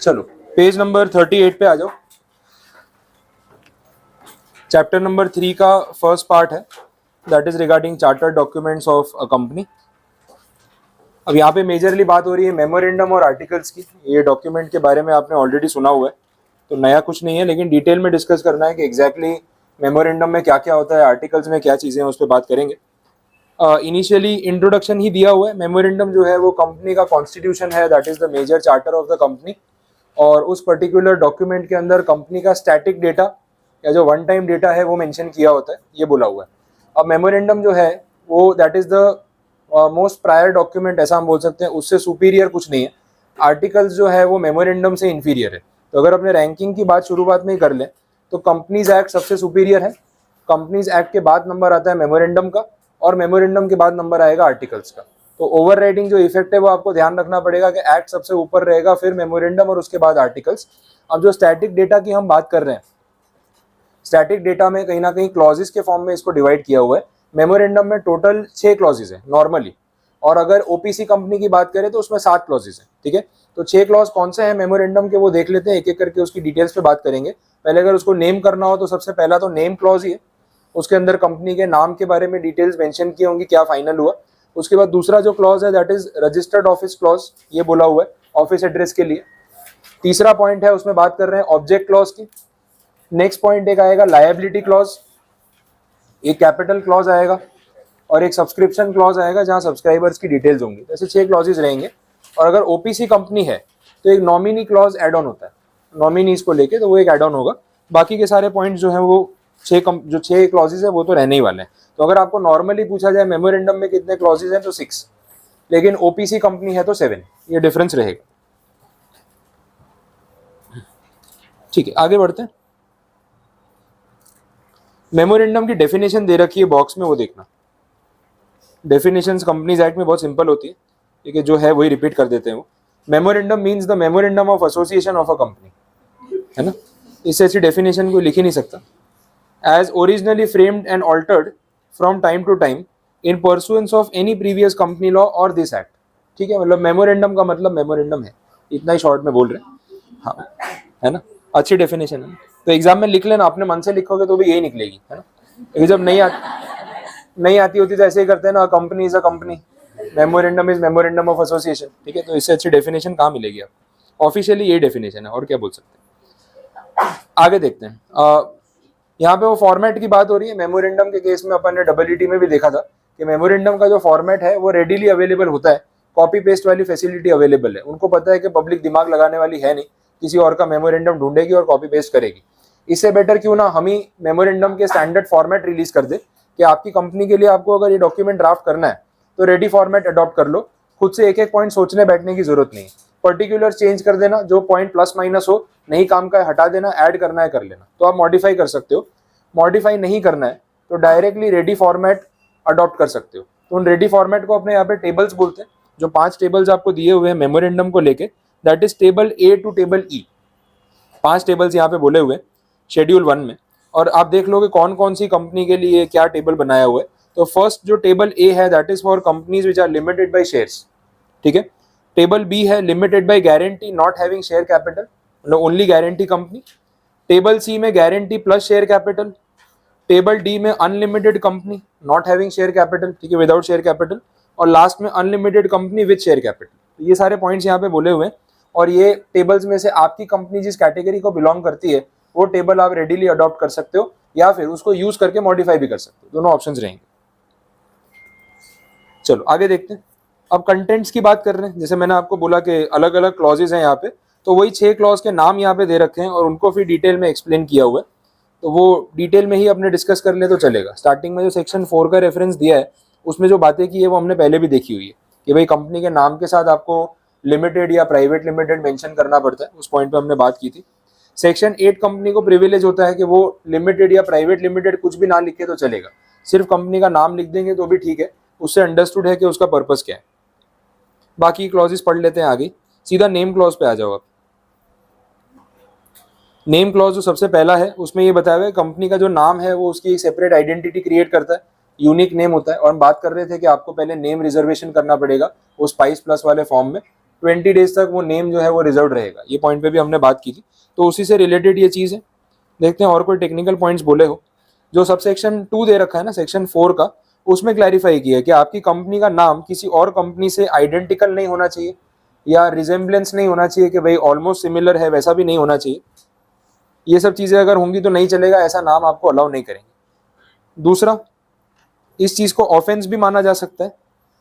चलो page number 38 पे आ जाओ। चैप्टर नंबर 3 का फर्स्ट पार्ट है, that is regarding chartered documents of a company. अब यहाँ पे मेजरली बात हो रही है मेमोरेंडम और आर्टिकल्स की। ये डॉक्यूमेंट के बारे में आपने ऑलरेडी सुना हुआ है, तो नया कुछ नहीं है, लेकिन डिटेल में डिस्कस करना है कि एग्जैक्टली मेमोरेंडम में क्या क्या होता है, आर्टिकल्स में क्या चीज़ें हैं, उस पर बात करेंगे। इनिशियली इंट्रोडक्शन ही दिया हुआ है। मेमोरेंडम जो है वो कंपनी का कॉन्स्टिट्यूशन है, that is the major charter of the company, और उस पर्टिकुलर डॉक्यूमेंट के अंदर कंपनी का स्टैटिक डेटा या जो वन टाइम डेटा है वो मेंशन किया होता है, ये बोला हुआ है। अब मेमोरेंडम जो है वो that is the most prior document, ऐसा हम बोल सकते हैं, उससे सुपीरियर कुछ नहीं है। आर्टिकल्स जो है वो मेमोरेंडम से इन्फीरियर है। तो अगर अपने रैंकिंग की बात शुरुआत में ही कर लें तो कंपनीज एक्ट सबसे सुपीरियर है। कंपनीज एक्ट के बाद नंबर आता है मेमोरेंडम का, और मेमोरेंडम के बाद नंबर आएगा आर्टिकल्स का। तो ओवरराइडिंग जो इफेक्ट है वो आपको ध्यान रखना पड़ेगा कि एक्ट सबसे ऊपर रहेगा, फिर मेमोरेंडम और उसके बाद आर्टिकल्स। अब जो स्टैटिक डेटा की हम बात कर रहे हैं, स्टैटिक डेटा में कहीं ना कहीं क्लॉजेस के फॉर्म में इसको डिवाइड किया हुआ है। मेमोरेंडम में टोटल 6 क्लॉजेस है नॉर्मली, और अगर ओपीसी कंपनी की बात करें तो उसमें 7 क्लॉजेस है। ठीक है, तो 6 क्लॉज कौन से हैं मेमोरेंडम के वो देख लेते हैं, एक एक करके उसकी डिटेल्स पे बात करेंगे। पहले अगर उसको नेम करना हो तो सबसे पहला तो नेम क्लॉज ही है, उसके अंदर कंपनी के नाम के बारे में डिटेल्स मेंशन की होंगी, क्या फाइनल हुआ। उसके बाद दूसरा जो क्लॉज है that is registered office clause, ये बोला हुआ है ऑफिस एड्रेस के लिए। तीसरा पॉइंट है, उसमें बात कर रहे हैं ऑब्जेक्ट क्लॉज की। नेक्स्ट पॉइंट एक आएगा लायबिलिटी क्लॉज, एक कैपिटल क्लॉज आएगा, और एक सब्सक्रिप्शन क्लॉज आएगा जहां सब्सक्राइबर्स की डिटेल्स होंगी। ऐसे 6 क्लॉजेस रहेंगे। और अगर ओपीसी कंपनी है तो एक नॉमिनी क्लॉज एड ऑन होता है, नॉमिनीज को लेके, तो वो एक एड ऑन होगा। बाकी के सारे पॉइंट्स जो हैं वो 6 क्लॉजेस है वो तो रहने ही वाले हैं। तो अगर आपको नॉर्मली पूछा जाए मेमोरेंडम में कितने क्लॉजेस हैं तो 6, लेकिन ओपीसी कंपनी है तो 7, ये डिफरेंस रहेगा। ठीक है, आगे बढ़ते हैं। मेमोरेंडम की डेफिनेशन दे रखी है बॉक्स में, वो देखना। डेफिनेशंस कंपनीज एक्ट में बहुत सिंपल होती है, ठीक है, जो है वही रिपीट कर देते हैं वो। Memorandum means the memorandum of association of a company, है ना। इससे अच्छी डेफिनेशन कोई लिख ही नहीं सकता। As originally framed and altered from time to time in pursuance of any previous company law और दिस एक्ट। ठीक है, मतलब मेमोरेंडम का मतलब मेमोरेंडम है, इतना ही शॉर्ट में बोल रहे हैं। हाँ, है ना, अच्छी डेफिनेशन है। तो एग्जाम में लिख लेना, अपने मन से लिखोगे तो भी यही निकलेगी, है ना। लेकिन जब नहीं आती होती तो ऐसे ही करते हैं ना, company is a company, memorandum is memorandum of association. ठीक है, तो इससे अच्छी डेफिनेशन कहाँ मिलेगी आपको। ऑफिशियली यही डेफिनेशन है, और क्या बोल सकते हैं। आगे देखते हैं। यहाँ पे वो फॉर्मेट की बात हो रही है। मेमोरेंडम के केस में अपन ने डब्ल्यूटी में भी देखा था कि मेमोरेंडम का जो फॉर्मेट है वो रेडीली अवेलेबल होता है, कॉपी पेस्ट वाली फैसिलिटी अवेलेबल है। उनको पता है कि पब्लिक दिमाग लगाने वाली है नहीं, किसी और का मेमोरेंडम ढूंढेगी और कॉपी पेस्ट करेगी। इससे बेटर क्यों ना हम ही मेमोरेंडम के स्टैंडर्ड फॉर्मेट रिलीज कर दे कि आपकी कंपनी के लिए आपको अगर ये डॉक्यूमेंट ड्राफ्ट करना है तो रेडी फॉर्मेट अडॉप्ट कर लो, खुद से एक एक पॉइंट सोचने बैठने की जरूरत नहीं है। पर्टिकुलर चेंज कर देना, जो पॉइंट प्लस माइनस हो, नहीं काम का है हटा देना, ऐड करना है कर लेना। तो आप मॉडिफाई कर सकते हो, मॉडिफाई नहीं करना है तो डायरेक्टली रेडी फॉर्मेट अडॉप्ट कर सकते हो। तो उन रेडी फॉर्मेट को अपने यहाँ पे टेबल्स बोलते हैं। जो 5 टेबल्स आपको दिए हुए हैं मेमोरेंडम को लेके, that is table A to table E. 5 tables यहाँ पे बोले हुए शेड्यूल 1 में, और आप देख लोगे कौन कौन सी कंपनी के लिए क्या टेबल बनाया हुआ है। तो फर्स्ट जो टेबल ए है that is for companies which are limited by shares. ठीक है, टेबल बी है limited by guarantee not having share capital, मतलब only guarantee company. Table C में guarantee plus share capital. Table D में unlimited company not having share capital, ठीक है, without share capital. और last में unlimited company with share capital. तो ये सारे पॉइंट्स यहाँ पे बोले हुए हैं, और ये टेबल्स में से आपकी कंपनी जिस कैटेगरी को बिलोंग करती है वो टेबल आप रेडीली अडॉप्ट कर सकते हो, या फिर उसको यूज करके मॉडिफाई भी कर सकते हो। दोनों ऑप्शंस रहेंगे। चलो आगे देखते हैं। अब कंटेंट्स की बात कर रहे हैं। जैसे मैंने आपको बोला कि अलग अलग क्लॉजेज हैं यहाँ पे, तो वही 6 क्लॉज के नाम यहाँ पे दे रखे हैं और उनको फिर डिटेल में एक्सप्लेन किया हुआ है। तो वो डिटेल में ही अपने डिस्कस कर ले तो चलेगा। स्टार्टिंग में जो सेक्शन 4 का रेफरेंस दिया है उसमें जो बातें की है वो हमने पहले भी देखी हुई है कि भाई कंपनी के नाम के साथ आपको लिमिटेड या प्राइवेट लिमिटेड मेंशन करना पड़ता है। उस पॉइंट पे हमने बात की थी। सेक्शन 8 कंपनी को प्रिविलेज होता है कि वो लिमिटेड या प्राइवेट लिमिटेड कुछ भी ना लिखे तो चलेगा, सिर्फ कंपनी का नाम लिख देंगे तो भी ठीक है, उससे अंडरस्टूड है कि उसका पर्पस क्या है। बाकी क्लॉजेस पढ़ लेते हैं आगे। सीधा नेम क्लॉज पे आ जाओ आप। नेम क्लॉज जो सबसे पहला है उसमें ये बताया हुआ है कंपनी का जो नाम है वो उसकी एक सेपरेट आइडेंटिटी क्रिएट करता है, यूनिक नेम होता है। और हम बात कर रहे थे कि आपको पहले नेम रिजर्वेशन करना पड़ेगा उस स्पाइस प्लस वाले फॉर्म में, 20 डेज तक वो नेम जो है वो रिजर्व रहेगा। ये पॉइंट पे भी हमने बात की थी, तो उसी से रिलेटेड ये चीज़ है। देखते हैं और कोई टेक्निकल पॉइंट्स बोले हो। जो सब सेक्शन 2 दे रखा है ना, सेक्शन 4 का, उसमें क्लैरिफाई किया है कि आपकी कंपनी का नाम किसी और कंपनी से आइडेंटिकल नहीं होना चाहिए, या रिजेम्बलेंस नहीं होना चाहिए कि भाई ऑलमोस्ट सिमिलर है, वैसा भी नहीं होना चाहिए। ये सब चीज़ें अगर होंगी तो नहीं चलेगा, ऐसा नाम आपको अलाउ नहीं करेंगे। दूसरा, इस चीज़ को ऑफेंस भी माना जा सकता है,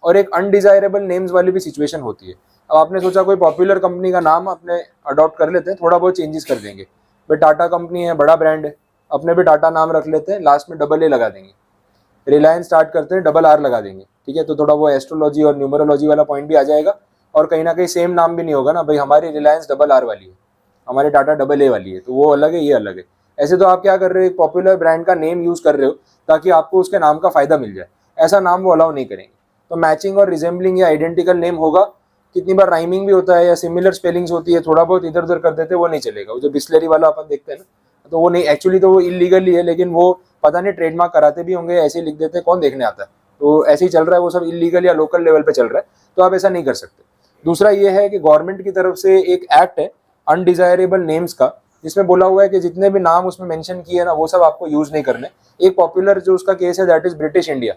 और एक अनडिजायरेबल नेम्स वाली भी सिचुएशन होती है। अब आपने सोचा कोई पॉपुलर कंपनी का नाम अपने अडॉप्ट कर लेते हैं, थोड़ा बहुत चेंजेस कर देंगे। भाई टाटा कंपनी है, बड़ा ब्रांड है, अपने भी टाटा नाम रख लेते हैं, लास्ट में डबल ए लगा देंगे। रिलायंस स्टार्ट करते हैं, डबल आर लगा देंगे, ठीक है। तो थोड़ा वो एस्ट्रोलॉजी और न्यूमरोलॉजी वाला पॉइंट भी आ जाएगा, और कहीं ना कहीं सेम नाम भी नहीं होगा ना, भाई हमारी रिलायंस डबल आर वाली है, हमारे टाटा डबल ए वाली है, तो वो अलग है, ये अलग है। ऐसे तो आप क्या कर रहे हो, एक पॉपुलर ब्रांड का नेम यूज कर रहे हो ताकि आपको उसके नाम का फायदा मिल जाए, ऐसा नाम वो अलाउ नहीं करेंगे। तो मैचिंग और रिजेंबलिंग या आइडेंटिकल नेम होगा। कितनी बार राइमिंग भी होता है या सिमिलर स्पेलिंग्स होती है, थोड़ा बहुत इधर उधर कर देते हैं, वो नहीं चलेगा। वो जो बिस्लरी वाला अपन देखते हैं ना, तो वो नहीं, एक्चुअली तो वो इलीगल ही है, लेकिन वो पता नहीं ट्रेडमार्क कराते भी होंगे, ऐसे ही लिख देते हैं, कौन देखने आता है। तो ऐसे ही चल रहा है, वो सब इलीगल या लोकल लेवल पे चल रहा है, तो आप ऐसा नहीं कर सकते। दूसरा ये है कि गवर्नमेंट की तरफ से एक एक्ट है अनडिजायरेबल नेम्स का, जिसमें बोला हुआ है कि जितने भी नाम उसमें मेंशन किए ना, वो सब आपको यूज नहीं करने। एक पॉपुलर जो उसका केस है, दैट इज ब्रिटिश इंडिया,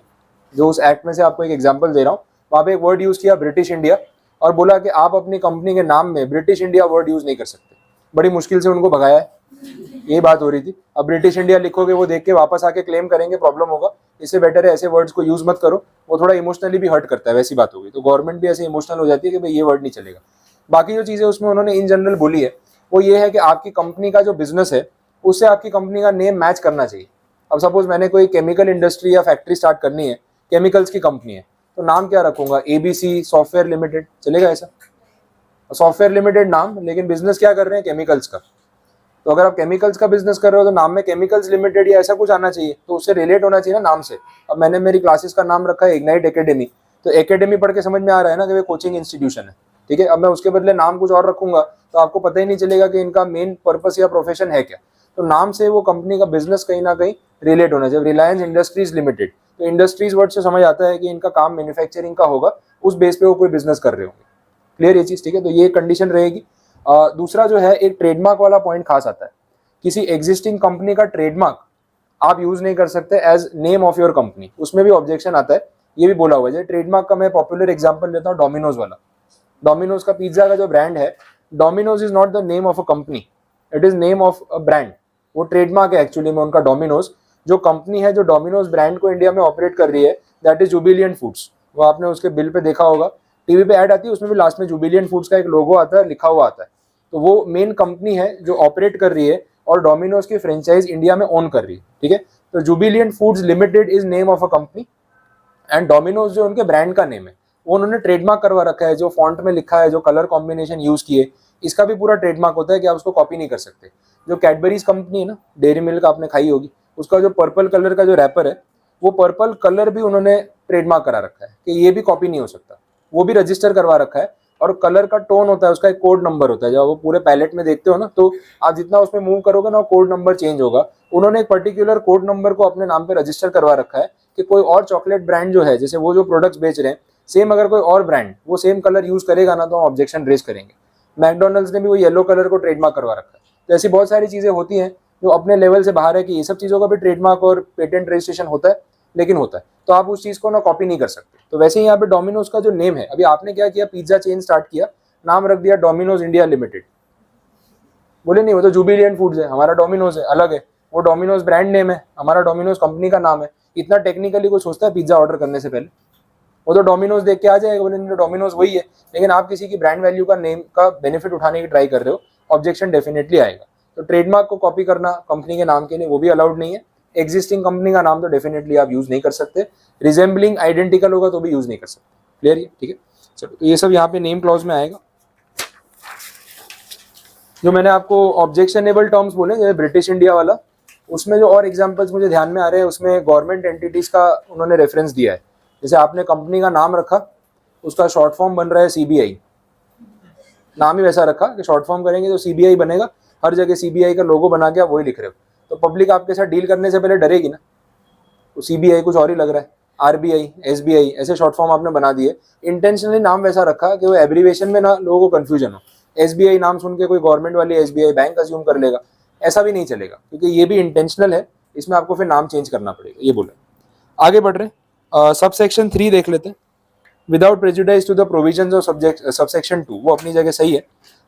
जो उस एक्ट में से आपको एक एग्जांपल दे रहा हूँ। वहाँ पे एक वर्ड यूज किया ब्रिटिश इंडिया, और बोला कि आप अपनी कंपनी के नाम में ब्रिटिश इंडिया वर्ड यूज नहीं कर सकते। बड़ी मुश्किल से उनको भगाया है, यही बात हो रही थी। अब ब्रिटिश इंडिया लिखोगे, वो देख के वापस आके क्लेम करेंगे, प्रॉब्लम होगा। इससे बेटर है ऐसे वर्ड्स को यूज मत करो, वो थोड़ा इमोशनली भी हर्ट करता है, वैसी बात होगी। तो गवर्नमेंट भी ऐसे इमोशनल हो जाती है कि भाई ये वर्ड नहीं चलेगा। बाकी जो चीजें उसमें उन्होंने इन जनरल बोली है, वो ये है कि आपकी कंपनी का जो बिजनेस है, उससे आपकी कंपनी का नेम मैच करना चाहिए। अब सपोज मैंने कोई केमिकल इंडस्ट्री या फैक्ट्री स्टार्ट करनी है, केमिकल्स की कंपनी है, तो नाम क्या रखूंगा, एबीसी सॉफ्टवेयर लिमिटेड, चलेगा ऐसा? सॉफ्टवेयर लिमिटेड नाम, लेकिन बिजनेस क्या कर रहे हैं, केमिकल्स का। तो अगर आप केमिकल्स का बिजनेस कर रहे हो तो नाम में केमिकल्स लिमिटेड या ऐसा कुछ आना चाहिए, तो उससे रिलेट होना चाहिए ना नाम से। अब मैंने मेरी क्लासेस का नाम रखा है इग्नाइट एकेडमी, तो एकेडमी पढ़ के समझ में आ रहा है ना कि वे कोचिंग इंस्टीट्यूशन है, ठीक है। अब मैं उसके बदले नाम कुछ और रखूंगा तो आपको पता ही नहीं चलेगा कि इनका मेन पर्पस या प्रोफेशन है क्या। तो नाम से वो कंपनी का बिजनेस कहीं ना कहीं रिलेट होना चाहिए। रिलायंस इंडस्ट्रीज लिमिटेड, तो इंडस्ट्रीज वर्ड से समझ आता है कि इनका काम मैन्युफैक्चरिंग का होगा, उस बेस पे वो कोई बिजनेस कर रहे होंगे। क्लियर ये चीज, ठीक है। तो ये कंडीशन रहेगी। दूसरा जो है, एक ट्रेडमार्क वाला पॉइंट खास आता है। किसी एग्जिस्टिंग कंपनी का ट्रेडमार्क आप यूज नहीं कर सकते as name of your company, उसमें भी ऑब्जेक्शन आता है। ये भी बोला हुआ है। ट्रेडमार्क का मैं पॉपुलर एग्जांपल लेता हूँ, डोमिनोज वाला। डोमिनोज का पिज्जा का जो ब्रांड है, Domino's is not the name of a company, it is name of a brand. वो ट्रेडमार्क है एक्चुअली में उनका, डोमिनोज। जो कंपनी है जो डोमिनोज ब्रांड को इंडिया में ऑपरेट कर रही है, दैट इज जुबिलियंट फूड्स। वो आपने उसके बिल पे देखा होगा, टीवी पे ऐड आती है, उसमें भी लास्ट में जुबिलियंट फूड्स का एक लोगो आता है, लिखा हुआ आता है। तो वो मेन कंपनी है जो ऑपरेट कर रही है और डोमिनोज की फ्रेंचाइज इंडिया में ओन कर रही है, ठीक है। तो Jubilant foods limited is name of a company, and Domino's जो उनके ब्रांड का नेम है, वो उन्होंने ट्रेडमार्क करवा रखा है। जो फॉन्ट में लिखा है, जो कलर कॉम्बिनेशन यूज किए, इसका भी पूरा ट्रेडमार्क होता है कि आप उसको कॉपी नहीं कर सकते। जो कैडबरीज कंपनी है ना, डेयरी मिल्क आपने खाई होगी, उसका जो पर्पल कलर का जो रैपर है, वो पर्पल कलर भी उन्होंने ट्रेडमार्क करा रखा है कि ये भी कॉपी नहीं हो सकता, वो भी रजिस्टर करवा रखा है। और कलर का टोन होता है, उसका एक कोड नंबर होता है। जब वो पूरे पैलेट में देखते हो ना, तो आप जितना उसमें मूव करोगे ना, कोड नंबर चेंज होगा। उन्होंने एक पर्टिकुलर कोड नंबर को अपने नाम पे रजिस्टर करवा रखा है कि कोई और चॉकलेट ब्रांड जो है, जैसे वो जो प्रोडक्ट्स बेच रहे हैं, सेम अगर कोई और ब्रांड वो सेम कलर यूज करेगा ना, तो हम ऑब्जेक्शन रेज करेंगे। मैकडोनल्ड्स ने भी वो येलो कलर को ट्रेडमार्क करवा रखा है। तो ऐसी बहुत सारी चीजें होती हैं जो अपने लेवल से बाहर है, कि ये सब चीजों का भी ट्रेडमार्क और पेटेंट रजिस्ट्रेशन होता है, लेकिन होता है। तो आप उस चीज को ना कॉपी नहीं कर सकते। तो वैसे ही यहाँ पे डोमिनोज का जो नेम है, अभी आपने क्या किया, पिज्जा चेन स्टार्ट किया, नाम रख दिया डोमिनोज इंडिया लिमिटेड। बोले नहीं, वो तो जुबिलियंट फूड्स है, हमारा डोमिनोज है, अलग है। वो डोमिनोज ब्रांड नेम है, हमारा डोमिनोज कंपनी का नाम है। इतना टेक्निकली कोई सोचता है पिज्जा ऑर्डर करने से पहले? वो तो डोमिनोज देख के आ जाएगा, बोले डोमिनोज वही है। लेकिन आप किसी की ब्रांड वैल्यू का नेम का बेनिफिट उठाने की ट्राई कर रहे हो, ऑब्जेक्शन डेफिनेटली आएगा। तो ट्रेडमार्क को कॉपी करना कंपनी के नाम के लिए, वो भी अलाउड नहीं है। एग्जिस्टिंग कंपनी का नाम तो डेफिनेटली आप यूज नहीं कर सकते। रिजेंबलिंग आइडेंटिकल होगा तो भी यूज नहीं कर सकते। क्लियर है, ठीक है। चलो, तो ये सब यहाँ पे नेम क्लॉज में आएगा। जो मैंने आपको ऑब्जेक्शनेबल टर्म्स बोले, जैसे ब्रिटिश इंडिया वाला, उसमें जो और एग्जांपल्स मुझे ध्यान में आ रहे हैं, उसमें गवर्नमेंट एंटिटीज का उन्होंने रेफरेंस दिया है। जैसे आपने कंपनी का नाम रखा, उसका शॉर्ट फॉर्म बन रहा है सीबीआई, नाम ही वैसा रखा कि शॉर्ट फॉर्म करेंगे तो सीबीआई बनेगा, हर जगह सीबीआई का लोगो बना के आप वही लिख रहे हो, तो पब्लिक आपके साथ डील करने से पहले डरेगी ना, तो सीबीआई कुछ और ही लग रहा है। RBI, SBI ऐसे शॉर्ट फॉर्म आपने बना दिए, इंटेंशनली नाम वैसा रखा कि वो एब्रीवेशन में ना लोगों को कंफ्यूजन हो। SBI नाम सुन के कोई गवर्नमेंट वाली SBI बैंक अज्यूम कर लेगा, ऐसा भी नहीं चलेगा, क्योंकि ये भी इंटेंशनल है, इसमें आपको फिर नाम चेंज करना पड़ेगा, ये बोला। आगे बढ़ रहे सब सेक्शन 3 देख लेते हैं। Without prejudice to the provisions of subsection 2, वो अपनी जगह सही है।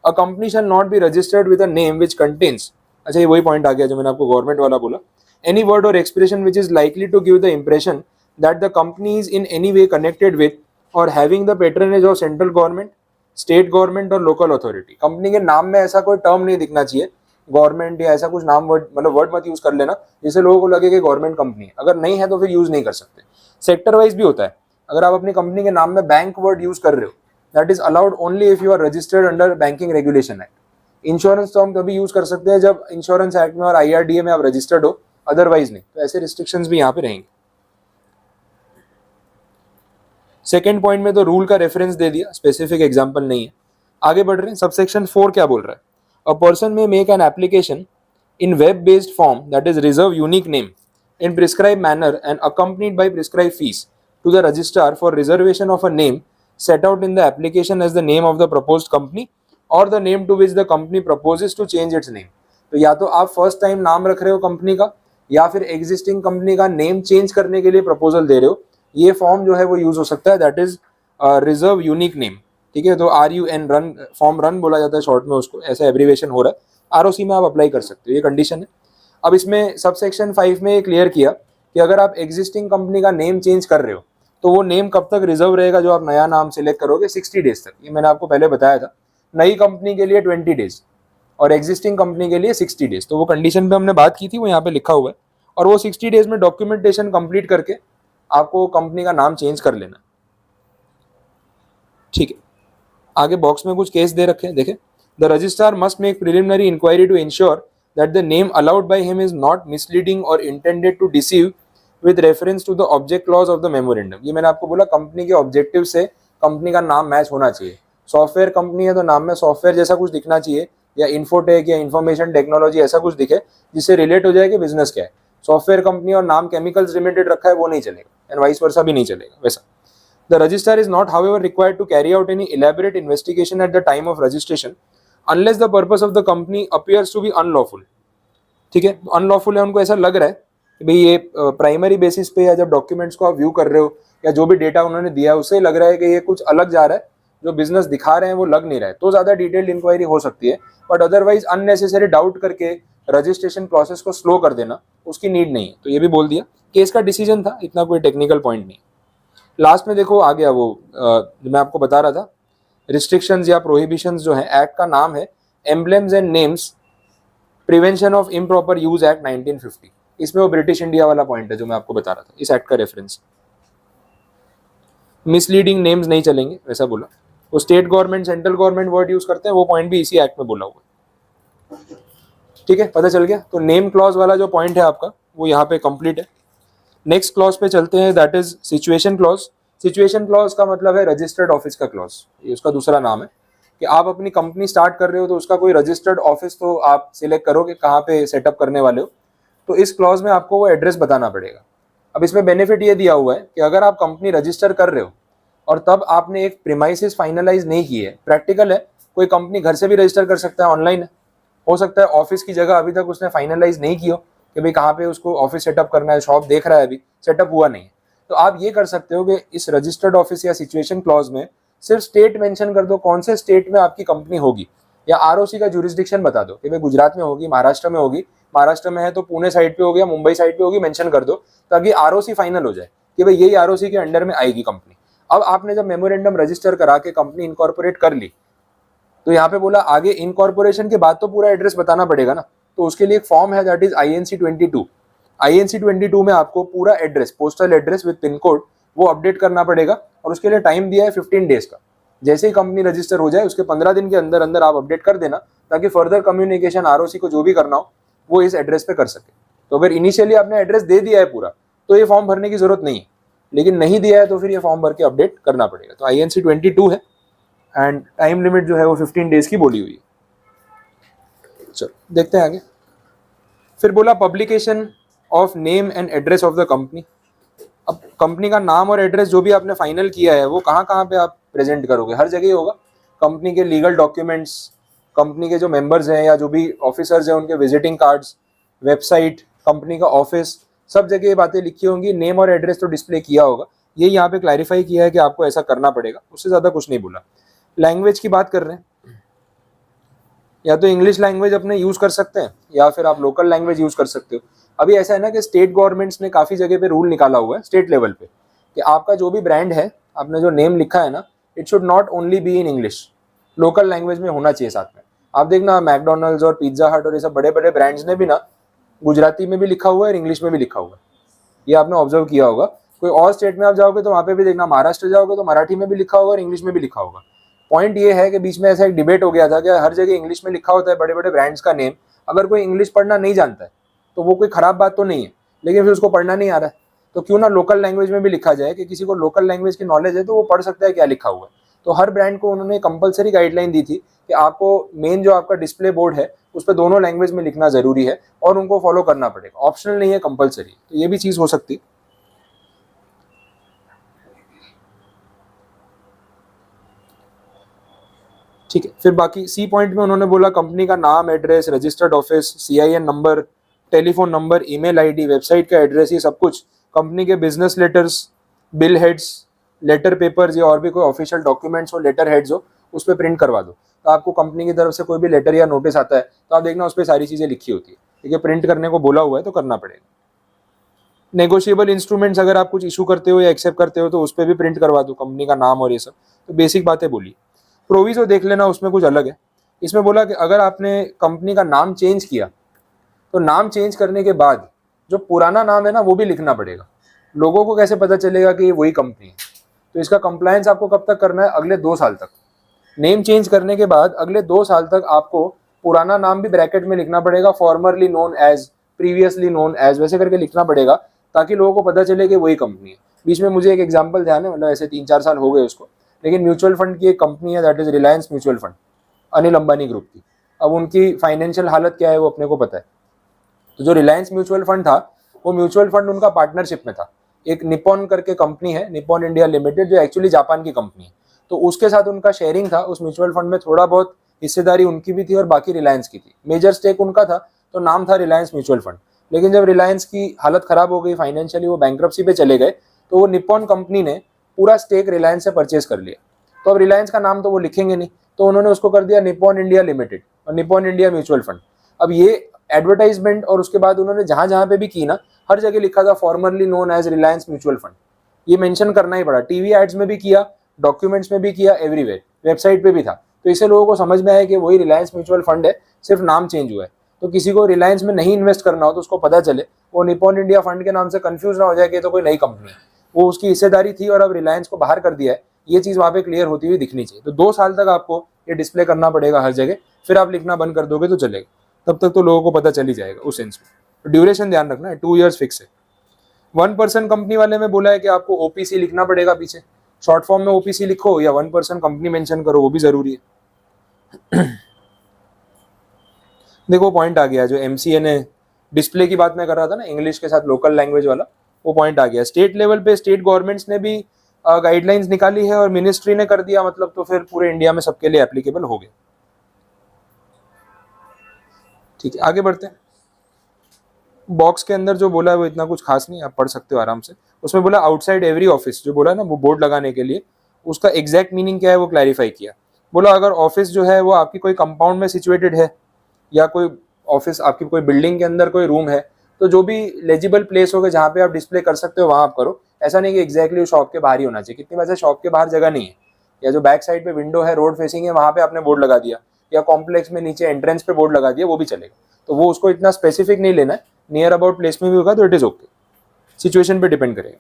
A company shall not be registered with a name which contains, अच्छा ये वही पॉइंट आ गया जो मैंने आपको गवर्नमेंट वाला बोला, any word or expression which is likely to give the impression that the company is in any way connected with or having the patronage of central government, state government or local authority. Company के नाम में ऐसा कोई term नहीं दिखना चाहिए, government या ऐसा कुछ नाम वर्ड, मतलब वर्ड मत यूज कर लेना जिससे लोगों को लगे कि गवर्नमेंट कंपनी है, अगर नहीं है तो फिर यूज नहीं कर सकते। सेक्टर वाइज भी होता है, अगर आप अपनी कंपनी के नाम में बैंक वर्ड यूज कर रहे हो, that is allowed only if you are registered under banking regulation act. Insurance तो हम तभी यूज कर सकते हैं जब इंश्योरेंस एक्ट में और IRDA में आप रजिस्टर्ड हो, अदरवाइज नहीं, तो ऐसे रिस्ट्रिक्शंस भी यहाँ पे रहेंगे। सेकेंड पॉइंट में तो रूल का रेफरेंस दे दिया, स्पेसिफिक एग्जाम्पल नहीं है। आगे बढ़ रहे हैं, सबसेक्शन 4 क्या बोल रहा है? अ पर्सन में make an application in web-based form that is reserve unique name in prescribed manner and accompanied by prescribed fees to the registrar for reservation of a name set out in the application as the name of the proposed company or the name to which the company proposes to change its name। तो या तो आप first time नाम रख रहे हो company का, या फिर एग्जिस्टिंग कंपनी का नेम चेंज करने के लिए प्रपोजल दे रहे हो, ये फॉर्म जो है वो यूज हो सकता है, that is reserve unique name. ठीक है, तो RUN रन, फॉर्म रन बोला जाता है शॉर्ट में उसको, ऐसा एब्रीवेशन हो रहा है, ROC में आप अप्लाई कर सकते हो, ये कंडीशन है। अब इसमें सबसेक्शन 5 में क्लियर किया कि अगर आप एग्जिस्टिंग कंपनी का नेम चेंज कर रहे हो तो वो नेम कब तक रिजर्व रहेगा, जो आप नया नाम सिलेक्ट करोगे, 60 डेज तक। ये मैंने आपको पहले बताया था, नई कंपनी के लिए 20 डेज और एग्जिस्टिंग कंपनी के लिए 60 डेज। तो वो कंडीशन पे हमने बात की थी, वो यहाँ पे लिखा हुआ है, और वो 60 डेज में डॉक्यूमेंटेशन कंप्लीट करके आपको कंपनी का नाम चेंज कर लेना। ठीक है, आगे बॉक्स में कुछ केस दे रखे हैं, देखें। The registrar must make preliminary inquiry to ensure that the name allowed by him is not misleading or intended to deceive with reference to the object clause of the memorandum। ये मैंने आपको बोला, company के objective से company का नाम match होना चाहिए। सॉफ्टवेयर कंपनी है तो नाम में सॉफ्टवेयर जैसा कुछ दिखना चाहिए, या इन्फोटेक या इन्फॉर्मेशन टेक्नोलॉजी ऐसा कुछ दिखे जिससे रिलेट हो जाए कि बिजनेस क्या है। सॉफ्टवेयर कंपनी और नाम केमिकल्स लिमिटेड रखा है, वो नहीं चलेगा, एंड वाइस वर्सा भी नहीं चलेगा वैसा। The registrar is not, however, required to carry out any elaborate investigation at the time of registration unless the purpose of the company appears to be unlawful। ठीक है, अनलॉफुल है, उनको ऐसा लग रहा है कि भाई ये प्राइमरी बेसिस पे, या जब डॉक्यूमेंट्स को आप व्यू कर रहे हो या जो भी डेटा उन्होंने दिया है उससे लग रहा है कि ये कुछ अलग जा रहा है, जो बिजनेस दिखा रहे हैं वो लग नहीं रहा है, तो ज्यादा डिटेल्ड इंक्वायरी हो सकती है। बट अदरवाइज अननेसेसरी डाउट करके रजिस्ट्रेशन प्रोसेस को स्लो कर देना, उसकी नीड नहीं है। तो ये भी बोल दिया, केस का डिसीजन था, इतना कोई टेक्निकल पॉइंट नहीं। लास्ट में देखो आ गया वो जो मैं आपको बता रहा था, रिस्ट्रिक्शंस या प्रोहिबिशंस जो है, एक्ट का नाम है emblems and names prevention of improper use act 1950। इसमें वो ब्रिटिश इंडिया वाला पॉइंट है जो मैं आपको बता रहा था, इस एक्ट का रेफरेंस। मिसलीडिंग नेम्स नहीं चलेंगे वैसा बोला, वो state government central government word use करते हैं, वो पॉइंट भी इसी एक्ट में बोला हुआ है। ठीक है, पता चल गया। तो नेम क्लॉज वाला जो पॉइंट है आपका वो यहाँ पे कंप्लीट है। नेक्स्ट क्लॉज पे चलते हैं, that is situation clause. Situation clause का मतलब है रजिस्टर्ड ऑफिस का क्लॉज, ये उसका दूसरा नाम है कि आप अपनी कंपनी स्टार्ट कर रहे हो तो उसका कोई रजिस्टर्ड ऑफिस तो आप सिलेक्ट करो कि कहाँ पे सेटअप करने वाले हो, तो इस क्लॉज में आपको वो एड्रेस बताना पड़ेगा। अब इसमें बेनिफिट ये दिया हुआ है कि अगर आप कंपनी रजिस्टर कर रहे हो और तब आपने एक प्रीमाइसिस फाइनलाइज नहीं की है, प्रैक्टिकल है, कोई कंपनी घर से भी रजिस्टर कर सकता है, ऑनलाइन है, हो सकता है ऑफिस की जगह अभी तक उसने फाइनलाइज नहीं की हो कि भाई कहाँ पे उसको ऑफिस सेटअप करना है, शॉप देख रहा है, अभी सेटअप हुआ नहीं है, तो आप ये कर सकते हो कि इस रजिस्टर्ड ऑफिस या सिचुएशन क्लॉज में सिर्फ स्टेट मेंशन कर दो, कौन से स्टेट में आपकी कंपनी होगी, या ROC का जुरिस्डिक्शन बता दो कि भाई गुजरात में होगी, महाराष्ट्र में होगी, महाराष्ट्र में है तो पुणे साइड पे होगी या मुंबई साइड पे होगी, मेंशन कर दो, ताकि ROC फाइनल हो जाए कि भाई यही ROC के अंडर में आएगी कंपनी। अब आपने जब मेमोरेंडम रजिस्टर करा के कंपनी इनकॉर्पोरेट कर ली, तो यहाँ पे बोला आगे इनकॉर्पोरेशन के बाद तो पूरा एड्रेस बताना पड़ेगा ना, तो उसके लिए एक फॉर्म है, दैट इज INC 22। INC 22 में आपको पूरा address, postal address with pin code, वो अपडेट करना पड़ेगा, और उसके लिए टाइम दिया है 15 डेज का। जैसे ही कंपनी रजिस्टर हो जाए उसके 15 दिन के अंदर अंदर आप अपडेट कर देना, ताकि फर्दर कम्युनिकेशन ROC को जो भी करना हो वो इस एड्रेस पे कर सके। तो अगर इनिशियली आपने एड्रेस दे दिया है पूरा, तो ये फॉर्म भरने की जरूरत नहीं है, लेकिन नहीं दिया है तो फिर ये फॉर्म भर के अपडेट करना पड़ेगा। तो INC 22 है, एंड टाइम लिमिट जो है वो 15 डेज की बोली हुई है। चलो देखते हैं आगे। फिर बोला publication of name and address of the company. अब कंपनी का नाम और एड्रेस जो भी आपने फाइनल किया है वो कहाँ कहाँ पे आप प्रेजेंट करोगे? हर जगह ही होगा। कंपनी के लीगल डॉक्यूमेंट्स, कंपनी के जो मेंबर्स हैं या जो भी ऑफिसर्स हैं उनके विजिटिंग कार्ड्स, वेबसाइट, कंपनी का ऑफिस, सब जगह ये बातें लिखी होंगी। नेम और एड्रेस तो डिस्प्ले किया होगा। ये यहाँ पे क्लैरिफाई किया है कि आपको ऐसा करना पड़ेगा, उससे ज़्यादा कुछ नहीं बोला। लैंग्वेज की बात कर रहे हैं, या तो इंग्लिश लैंग्वेज अपने यूज़ कर सकते हैं या फिर आप लोकल लैंग्वेज यूज़ कर सकते हो। अभी ऐसा है ना कि स्टेट गवर्नमेंट्स ने काफ़ी जगह पे रूल निकाला हुआ है स्टेट लेवल पे कि आपका जो भी ब्रांड है, आपने जो नेम लिखा है ना, it should not only be in English, local language में होना चाहिए साथ में। आप देखना मैकडोनल्ड्स और पिज्जा हट और ये सब बड़े बड़े ब्रांड्स ने भी ना गुजराती में भी लिखा हुआ है और इंग्लिश में भी लिखा हुआ है। ये आपने ऑब्जर्व किया होगा। कोई और स्टेट में आप जाओगे तो वहाँ पे भी देखना, महाराष्ट्र जाओगे तो मराठी में भी लिखा होगा और इंग्लिश में भी लिखा होगा। पॉइंट ये है कि बीच में ऐसा एक डिबेट हो गया था कि हर जगह इंग्लिश में लिखा होता है बड़े बड़े ब्रांड्स का नेम, अगर कोई इंग्लिश पढ़ना नहीं जानता है तो वो कोई खराब बात तो नहीं है, लेकिन फिर उसको पढ़ना नहीं आ रहा है तो क्यों ना लोकल लैंग्वेज में भी लिखा जाए कि किसी को लोकल लैंग्वेज की नॉलेज है तो वो पढ़ सकता है क्या लिखा हुआ है। तो हर ब्रांड को उन्होंने कंपलसरी गाइडलाइन दी थी कि आपको मेन जो आपका डिस्प्ले बोर्ड है उस पर दोनों लैंग्वेज में लिखना जरूरी है और उनको फॉलो करना पड़ेगा, ऑप्शनल नहीं है, कंपलसरी। तो ये भी चीज हो सकती है। ठीक है, फिर बाकी सी पॉइंट में उन्होंने बोला कंपनी का नाम, address, registered office, CIN number, telephone number, email ID, website का एड्रेस, ये सब कुछ कंपनी के business letters, bill heads, letter papers या और भी कोई ऑफिशियल डॉक्यूमेंट्स हो, लेटर हेड्स हो, उस पर प्रिंट करवा दो। तो आपको कंपनी की तरफ से कोई भी लेटर या नोटिस आता है तो आप देखना उस पर सारी चीज़ें लिखी होती है। ठीक है, प्रिंट करने को बोला हुआ है तो करना पड़ेगा। नेगोशिएबल इंस्ट्रूमेंट्स अगर आप कुछ इशू करते हो या एक्सेप्ट करते हो तो उस पर भी प्रिंट करवा दो कंपनी का नाम और ये सब। तो बेसिक बातें बोली। प्रोविजो देख लेना, उसमें कुछ अलग है। इसमें बोला कि अगर आपने कंपनी का नाम चेंज किया तो नाम चेंज करने के बाद जो पुराना नाम है ना वो भी लिखना पड़ेगा। लोगों को कैसे पता चलेगा कि ये वही कंपनी है? तो इसका कंप्लायंस आपको कब तक करना है? अगले 2 साल तक। नेम चेंज करने के बाद अगले 2 साल तक आपको पुराना नाम भी ब्रैकेट में लिखना पड़ेगा, formerly known as, previously known as, वैसे करके लिखना पड़ेगा ताकि लोगों को पता चले कि वही कंपनी है। बीच में मुझे एक एग्जांपल ध्यान है, मतलब ऐसे 3-4 साल हो गए उसको, लेकिन म्यूचुअल फंड की एक कंपनी है that is Reliance mutual fund, Anil Ambani group की। अब उनकी फाइनेंशियल हालत क्या है वो अपने को पता है। तो जो रिलायंस म्यूचुअल फंड था वो म्यूचुअल फंड उनका पार्टनरशिप में था। एक निपॉन करके कंपनी है, निपॉन इंडिया लिमिटेड, जो एक्चुअली जापान की कंपनी है। तो उसके साथ उनका शेयरिंग था उस म्यूचुअल फंड में, थोड़ा बहुत हिस्सेदारी उनकी भी थी और बाकी रिलायंस की थी। मेजर स्टेक उनका था तो नाम था रिलायंस म्यूचुअल फंड। लेकिन जब रिलायंस की हालत खराब हो गई फाइनेंशियली, वो बैंक्रप्सी पे चले गए, तो वो निपॉन कंपनी ने पूरा स्टेक रिलायंस से परचेज कर लिया। तो अब रिलायंस का नाम तो वो लिखेंगे नहीं, तो उन्होंने उसको कर दिया निपॉन इंडिया लिमिटेड और निपॉन इंडिया म्यूचुअल फंड। अब ये एडवर्टाइजमेंट और उसके बाद उन्होंने जहां जहां पे भी की ना, हर जगह लिखा था formerly known as Reliance mutual fund. ये मेंशन करना ही पड़ा, टीवी एड्स में भी किया, डॉक्यूमेंट्स में भी किया, एवरीवेयर, वेबसाइट पे भी था। तो इससे लोगों को समझ में आया कि वही रिलायंस म्यूचुअल फंड है, सिर्फ नाम चेंज हुआ है। तो किसी को रिलायंस में नहीं इन्वेस्ट करना हो तो उसको पता चले, वो निपॉन इंडिया फंड के नाम से कंफ्यूज ना हो जाए कि तो कोई नई कंपनी है। वो उसकी हिस्सेदारी थी और अब रिलायंस को बाहर कर दिया है, ये चीज़ वहाँ पे क्लियर होती हुई दिखनी चाहिए। तो 2 साल तक आपको ये डिस्प्ले करना पड़ेगा हर जगह, फिर आप लिखना बंद कर दोगे तो चलेगा। तब तक तो लोगों को पता चल ही जाएगा उस सेंस में। ड्यूरेशन ध्यान रखना है, 2 ईयर्स फिक्स है। 1% कंपनी वाले में बोला है कि आपको ओपीसी लिखना पड़ेगा पीछे, शॉर्ट फॉर्म में ओपीसी लिखो या 1% कंपनी मेंशन करो, वो भी जरूरी है। देखो पॉइंट आ गया जो एमसीए ने डिस्प्ले की बात मैं कर रहा था ना, इंग्लिश के साथ लोकल लैंग्वेज वाला, वो पॉइंट आ गया। स्टेट लेवल पे स्टेट गवर्नमेंट्स ने भी गाइडलाइंस निकाली है और मिनिस्ट्री ने कर दिया, मतलब तो फिर पूरे इंडिया में सबके लिए एप्लीकेबल हो गया। ठीक है, आगे बढ़ते हैं। बॉक्स के अंदर जो बोला है वो इतना कुछ खास नहीं, आप पढ़ सकते हो आराम से। उसमें बोला आउटसाइड एवरी ऑफिस, जो बोला ना वो बोर्ड लगाने के लिए, उसका एग्जैक्ट मीनिंग क्या है वो क्लैरिफाई किया। बोला अगर ऑफिस जो है वो आपकी कोई कंपाउंड में सिचुएटेड है या कोई ऑफिस आपकी कोई बिल्डिंग के अंदर कोई रूम है, तो जो भी लेजिबल प्लेस होगा जहाँ पे आप डिस्प्ले कर सकते हो वहाँ आप करो। ऐसा नहीं कि एग्जैक्टली शॉप के बाहर ही होना चाहिए। कितनी वजह शॉप के बाहर जगह नहीं है, या जो बैक साइड पे विंडो है, रोड फेसिंग है, वहाँ पे आपने बोर्ड लगा दिया, या कॉम्प्लेक्स में नीचे एंट्रेंस पे बोर्ड लगा दिया, वो भी चलेगा। तो वो उसको इतना स्पेसिफिक नहीं लेना है, नियर अबाउट प्लेस में भी होगा तो इट इज ओके, सिचुएशन पे डिपेंड करेगा।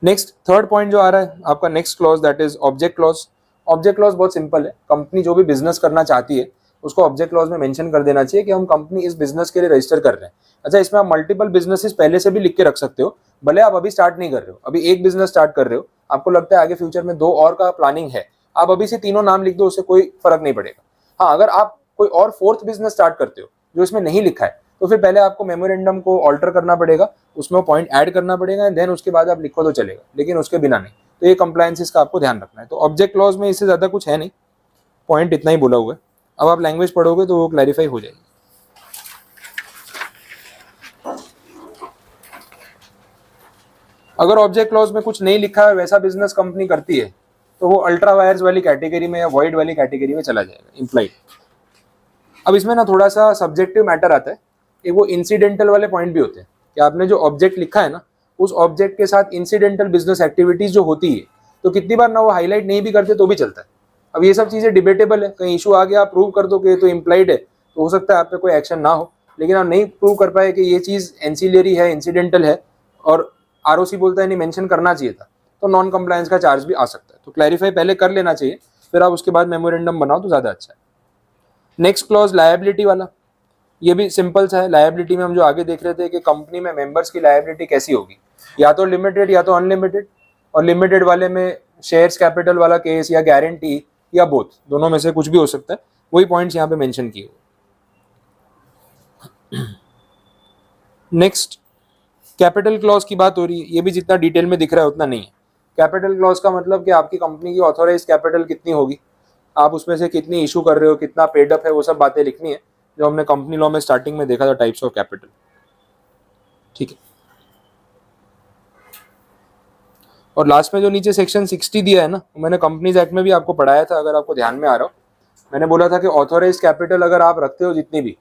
नेक्स्ट थर्ड पॉइंट जो आ रहा है आपका next clause, that is object clause. Object clause बहुत सिंपल है, कंपनी जो भी बिजनेस करना चाहती है उसको ऑब्जेक्ट क्लॉज में मेंशन कर देना चाहिए कि हम कंपनी इस बिजनेस के लिए रजिस्टर कर रहे हैं। अच्छा, इसमें आप मल्टीपल बिजनेसेस पहले से भी लिख के रख सकते हो, भले आप अभी स्टार्ट नहीं कर रहे हो, अभी एक बिजनेस स्टार्ट कर रहे हो, आपको लगता है आगे फ्यूचर में 2 और का प्लानिंग है, आप अभी से तीनों नाम लिख दो, उससे कोई फर्क नहीं पड़ेगा। हाँ, अगर आप कोई और 4th बिजनेस स्टार्ट करते हो जो इसमें नहीं लिखा है, तो फिर पहले आपको मेमोरेंडम को ऑल्टर करना पड़ेगा उसमें वो पॉइंट ऐड करना पड़ेगा एंड देन उसके बाद आप लिखो तो चलेगा, लेकिन उसके बिना नहीं। तो ये कंप्लायंसेस का आपको ध्यान रखना है। तो ऑब्जेक्ट क्लॉज में इससे ज़्यादा कुछ है नहीं, पॉइंट इतना ही बोला हुआ है। अब आप लैंग्वेज पढ़ोगे तो वो क्लैरिफाई हो जाएगी। अगर ऑब्जेक्ट क्लॉज में कुछ नहीं लिखा है, वैसा बिजनेस कंपनी करती है, तो वो अल्ट्रा वायर्स वाली कैटेगरी में या वॉइड वाली कैटेगरी में चला जाएगा, इम्प्लाइड। अब इसमें ना थोड़ा सा सब्जेक्टिव मैटर आता है। एक वो इंसिडेंटल वाले पॉइंट भी होते हैं कि आपने जो ऑब्जेक्ट लिखा है ना, उस ऑब्जेक्ट के साथ इंसिडेंटल बिजनेस एक्टिविटीज जो होती है, तो कितनी बार ना वो हाईलाइट नहीं भी करते तो भी चलता है। अब ये सब चीजें डिबेटेबल है, कहीं इशू आ गया, आप प्रूव कर दो कि तो इम्प्लाइड है, तो हो सकता है आप पे कोई एक्शन ना हो। लेकिन आप नहीं प्रूव कर पाए कि ये चीज एंसिलरी है, इंसिडेंटल है, और आरओसी बोलता है नहीं मेंशन करना चाहिए था, तो नॉन कंप्लायंस का चार्ज भी आ सकता है। तो क्लैरिफाई पहले कर लेना चाहिए, फिर आप उसके बाद मेमोरेंडम बनाओ तो ज्यादा अच्छा है। नेक्स्ट क्लॉज लायबिलिटी वाला, ये भी सिंपल सा है। लायबिलिटी में हम जो आगे देख रहे थे कि कंपनी में मेंबर्स की लायबिलिटी कैसी होगी, या तो लिमिटेड या तो अनलिमिटेड, और लिमिटेड वाले में शेयर्स कैपिटल वाला केस या गारंटी या बोथ, दोनों में से कुछ भी हो सकता है। वही पॉइंट्स यहाँ पे मेंशन किए हुए। नेक्स्ट कैपिटल क्लॉज की बात हो रही है, ये भी जितना डिटेल में दिख रहा है उतना नहीं है। कैपिटल क्लॉज का मतलब कि आपकी कंपनी की ऑथोराइज कैपिटल कितनी होगी, आप उसमें से कितनी इशू कर रहे हो, कितना पेड अप है, वो सब बातें लिखनी है जो हमने कंपनी लॉ में स्टार्टिंग में देखा था, टाइप्स ऑफ कैपिटल। ठीक है। और लास्ट में जो नीचे सेक्शन 60 दिया है ना, मैंने कंपनीज एक्ट में भी आपको पढ़ाया था, अगर आपको ध्यान में आ रहा हो। मैंने बोला था कि ऑथोराइज कैपिटल अगर आप रखते हो जितनी भी,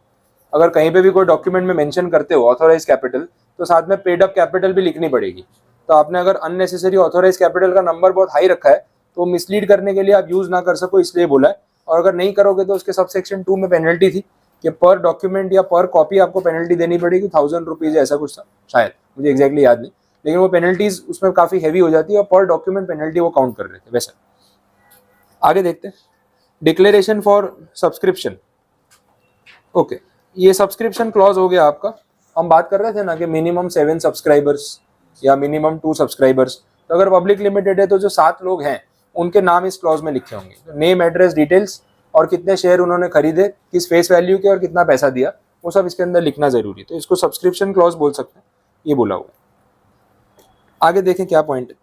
अगर कहीं पे भी कोई डॉक्यूमेंट में मेंशन करते हो ऑथोराइज कैपिटल, तो साथ में पेड अप कैपिटल भी लिखनी पड़ेगी। तो आपने अगर अननेसेसरी ऑथोराइज कैपिटल का नंबर बहुत हाई रखा है, तो मिसलीड करने के लिए आप यूज ना कर सको, इसलिए बोला है। और अगर नहीं करोगे तो उसके सब सेक्शन 2 में पेनल्टी थी कि पर डॉक्यूमेंट या पर कॉपी आपको पेनल्टी देनी पड़ेगी, 1000 रुपीज ऐसा कुछ था शायद, मुझे एग्जैक्टली याद नहीं, लेकिन वो पेनल्टीज उसमें काफी हैवी हो जाती है और पर डॉक्यूमेंट पेनल्टी वो काउंट कर रहे थे वैसे। आगे देखते हैं, डिक्लेरेशन फॉर सब्सक्रिप्शन। ओके, ये सब्सक्रिप्शन क्लॉज हो गया आपका। हम बात कर रहे थे ना कि मिनिमम 7 सब्सक्राइबर्स या मिनिमम 2 सब्सक्राइबर्स। तो अगर पब्लिक लिमिटेड है तो जो 7 लोग हैं उनके नाम इस क्लॉज में लिखे होंगे, तो नेम, एड्रेस, डिटेल्स और कितने शेयर उन्होंने खरीदे, किस फेस वैल्यू के और कितना पैसा दिया, वो सब इसके अंदर लिखना जरूरी है। तो इसको सब्सक्रिप्शन क्लॉज बोल सकते हैं, ये बोला हुआ है। आगे देखें क्या पॉइंट है।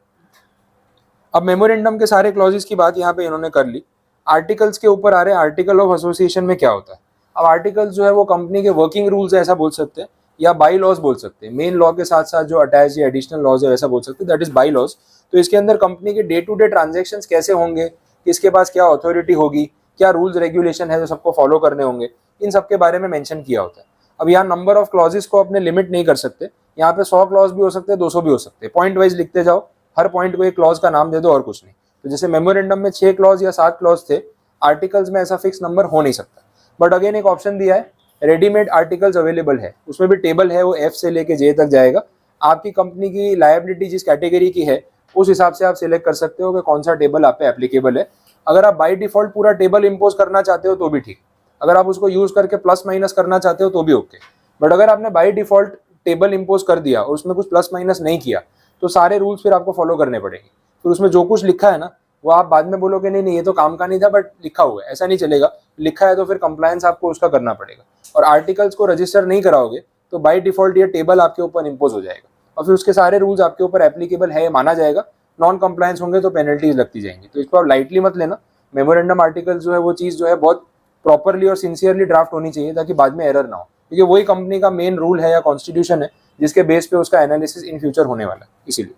अब मेमोरेंडम के सारे क्लॉजेस की बात यहाँ पे इन्होंने कर ली। आर्टिकल्स के ऊपर आ रहे हैं। आर्टिकल ऑफ एसोसिएशन में क्या होता है? अब आर्टिकल्स जो है वो कंपनी के वर्किंग रूल्स है ऐसा बोल सकते हैं, या बाई लॉज बोल सकते हैं। मेन लॉ के साथ साथ जो अटैच या एडिशनल लॉज है वैसा बोल सकते हैं, दैट इज बाई लॉज। तो इसके अंदर कंपनी के डे टू डे ट्रांजेक्शन्स कैसे होंगे, किसके पास क्या अथॉरिटी होगी, क्या रूल्स रेगुलेशन है जो सबको फॉलो करने होंगे, इन सब के बारे में मेंशन किया होता है। अब यहाँ नंबर ऑफ क्लॉजेस को अपने लिमिट नहीं कर सकते, यहाँ पे 100 क्लॉज भी हो सकते हैं, 200 भी हो सकते हैं। पॉइंट वाइज लिखते जाओ, हर पॉइंट को एक क्लॉज का नाम दे दो और कुछ नहीं। तो जैसे मेमोरेंडम में 6 क्लॉज या 7 क्लॉज थे, आर्टिकल्स में ऐसा फिक्स नंबर हो नहीं सकता। बट अगेन एक ऑप्शन दिया है, रेडीमेड आर्टिकल्स अवेलेबल है, उसमें भी टेबल है, वो एफ से लेके जे तक जाएगा। आपकी कंपनी की लायबिलिटी जिस कैटेगरी की है उस हिसाब से आप सिलेक्ट कर सकते हो कि कौन सा टेबल आप पे एप्लीकेबल है। अगर आप बाय डिफॉल्ट पूरा टेबल इंपोज करना चाहते हो तो भी ठीक, अगर आप उसको यूज करके प्लस माइनस करना चाहते हो तो भी ओके। बट अगर आपने बाय डिफॉल्ट टेबल इंपोज कर दिया और उसमें कुछ प्लस माइनस नहीं किया, तो सारे रूल्स फिर आपको फॉलो करने पड़ेंगे। फिर उसमें जो कुछ लिखा है ना, वो आप बाद में बोलोगे नहीं ये तो काम का नहीं था बट लिखा हुआ है, ऐसा नहीं चलेगा। लिखा है तो फिर कंप्लायंस आपको उसका करना पड़ेगा। और आर्टिकल्स को रजिस्टर नहीं कराओगे तो बाय डिफॉल्ट ये टेबल आपके ऊपर इंपोज हो जाएगा और फिर उसके सारे रूल्स आपके ऊपर एप्लीकेबल है माना जाएगा। नॉन कंप्लायंस होंगे तो पेनल्टीज लगती जाएंगी। तो इसको आप लाइटली मत लेना। मेमोरेंडम आर्टिकल जो है वो चीज़ जो है बहुत प्रॉपरली और सिंसियरली ड्राफ्ट होनी चाहिए ताकि बाद में एरर ना हो, क्योंकि वही कंपनी का मेन रूल है या कॉन्स्टिट्यूशन है जिसके बेस पे उसका एनालिसिस इन फ्यूचर होने वाला है, इसीलिए।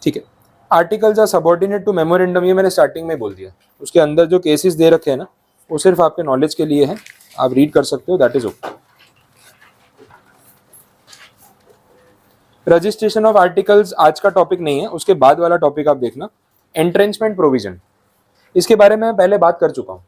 ठीक है, articles are subordinate to memorandum, ये मैंने स्टार्टिंग में बोल दिया। उसके अंदर जो केसेस दे रखे हैं ना, वो सिर्फ आपके नॉलेज के लिए है, आप रीड कर सकते हो, that is okay. Registration of articles आज का टॉपिक नहीं है, उसके बाद वाला टॉपिक आप देखना, एंट्रेंचमेंट प्रोविजन। इसके बारे में मैं पहले बात कर चुका हूँ,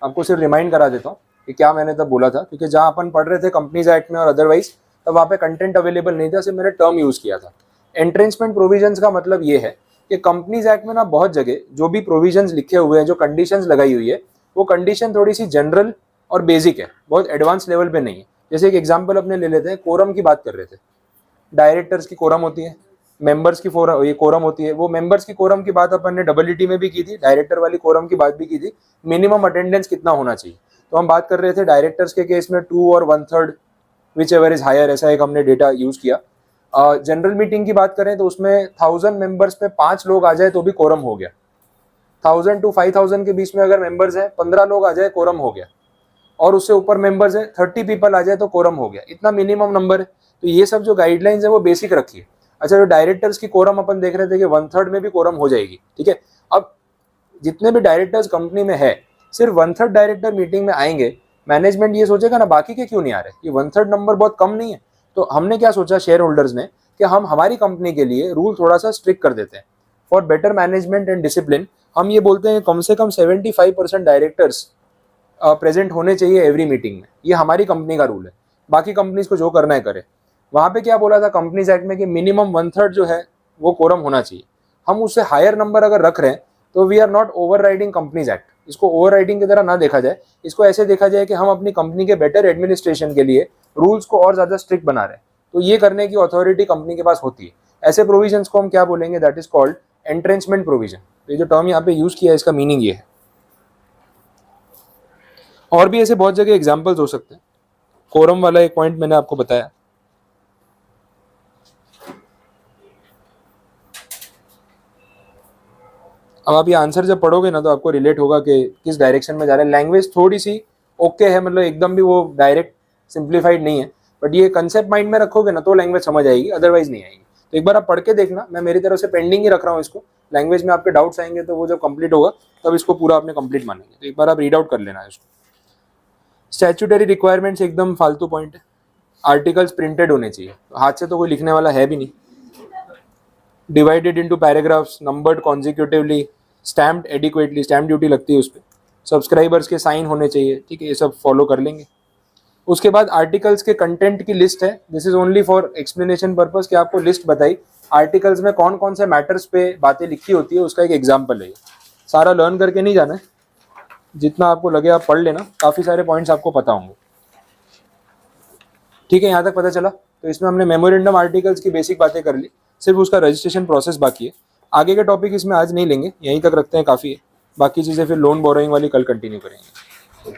आपको सिर्फ रिमाइंड करा देता हूँ कि क्या मैंने तब बोला था, क्योंकि जहाँ अपन पढ़ रहे थे कंपनीज एक्ट में और अदरवाइज, तब वहाँ पे कंटेंट अवेलेबल नहीं था, सिर्फ मैंने टर्म यूज किया था। एंट्रेंचमेंट प्रोविजंस का मतलब ये है कि कंपनीज एक्ट में ना बहुत जगह जो भी प्रोविजंस लिखे हुए हैं, जो कंडीशंस लगाई हुई है, वो कंडीशन थोड़ी सी जनरल और बेसिक है, बहुत एडवांस लेवल पे नहीं है। जैसे एक एग्जांपल अपने ले लेते हैं, कोरम की बात कर रहे थे। डायरेक्टर्स की कोरम होती है, मेंबर्स की ये कोरम होती है। वो मेंबर्स की कोरम की बात अपन ने डबलईटी में भी की थी, डायरेक्टर वाली कोरम की बात भी की थी। मिनिमम अटेंडेंस कितना होना चाहिए, तो हम बात कर रहे थे डायरेक्टर्स के केस में 2 और 1/3 विच एवर इज हायर, ऐसा एक हमने डेटा यूज किया। जनरल मीटिंग की बात करें तो उसमें 1000 मेंबर्स में 5 लोग आ जाए तो भी कोरम हो गया। 1000 to 5000 के बीच में अगर मेंबर्स हैं, 15 लोग आ जाए कोरम हो गया, और उससे ऊपर मेंबर्स हैं 30 पीपल आ जाए तो कोरम हो गया। इतना मिनिमम नंबर है। तो ये सब जो गाइडलाइंस है वो बेसिक रखी है। अच्छा, जो डायरेक्टर्स की कोरम अपन देख रहे थे कि 1/3 में भी कोरम हो जाएगी, ठीक है। अब जितने भी डायरेक्टर्स कंपनी में है, सिर्फ 1/3 डायरेक्टर मीटिंग में आएंगे, मैनेजमेंट ये सोचेगा ना बाकी के क्यों नहीं आ रहे, ये 1/3 नंबर बहुत कम नहीं है। तो हमने क्या सोचा शेयर होल्डर्स ने कि हम हमारी कंपनी के लिए रूल थोड़ा सा स्ट्रिक्ट कर देते हैं for better management and discipline. हम ये बोलते हैं कम से कम 75% डायरेक्टर्स प्रेजेंट होने चाहिए एवरी मीटिंग में। ये हमारी कंपनी का रूल है, बाकी कंपनीज को जो करना है करे। वहाँ पे क्या बोला था कंपनीज एक्ट में कि मिनिमम 1/3 जो है वो कोरम होना चाहिए। हम उससे हायर नंबर अगर रख रहे हैं तो we are not overriding companies act. इसको ओवर राइडिंग की तरह ना देखा जाए, इसको ऐसे देखा जाए कि हम अपनी कंपनी के बेटर एडमिनिस्ट्रेशन के लिए रूल्स को और ज़्यादा स्ट्रिक्ट बना रहे हैं। तो ये करने की अथॉरिटी कंपनी के पास होती है। ऐसे प्रोविजंस को हम क्या बोलेंगे, that is called entrenchment provision. तो ये जो टर्म यहाँ पे यूज किया है इसका मीनिंग ये है। और भी ऐसे बहुत जगह एग्जाम्पल्स हो सकते हैं। कोरम वाला एक पॉइंट मैंने आपको बताया। अब आप ये आंसर जब पढ़ोगे ना तो आपको रिलेट होगा कि किस डायरेक्शन में जा रहे हैं। लैंग्वेज थोड़ी सी ओके है, मतलब एकदम भी वो डायरेक्ट सिंप्लीफाइड नहीं है, बट ये कंसेप्ट माइंड में रखोगे ना तो लैंग्वेज समझ आएगी, अदरवाइज नहीं आएगी। तो एक बार आप पढ़ के देखना, मैं मेरी तरफ से पेंडिंग ही रख रहा हूँ इसको। लैंग्वेज में आपके डाउट्स आएंगे तो वो जब कंप्लीट होगा तब इसको पूरा आपने कंप्लीट मानेंगे। तो एक बार आप रीड आउट कर लेना इसको। स्टैट्यूटरी रिक्वायरमेंट्स एकदम फालतू पॉइंट है। आर्टिकल्स प्रिंटेड होने चाहिए, हाथ से तो कोई लिखने वाला है भी नहीं। Divided into paragraphs, numbered consecutively, stamped adequately, stamp duty लगती है उस पर। सब्सक्राइबर्स के साइन होने चाहिए, ठीक है, ये सब फॉलो कर लेंगे। उसके बाद आर्टिकल्स के कंटेंट की लिस्ट है। This is only for explanation purpose कि आपको लिस्ट बताई आर्टिकल्स में कौन कौन से मैटर्स पे बातें लिखी होती है, उसका एक एग्जाम्पल है। सारा लर्न करके नहीं जाना है, जितना आपको लगे आप पढ़ लेना, काफ़ी सारे पॉइंट्स आपको पता होंगे। ठीक है, यहाँ तक पता चला। तो इसमें हमने मेमोरेंडम आर्टिकल्स की बेसिक बातें कर ली, सिर्फ उसका रजिस्ट्रेशन प्रोसेस बाकी है। आगे के टॉपिक इसमें आज नहीं लेंगे, यहीं तक रखते हैं, काफ़ी है। बाकी चीज़ें फिर लोन बोरोइंग वाली कल कंटिन्यू करेंगे।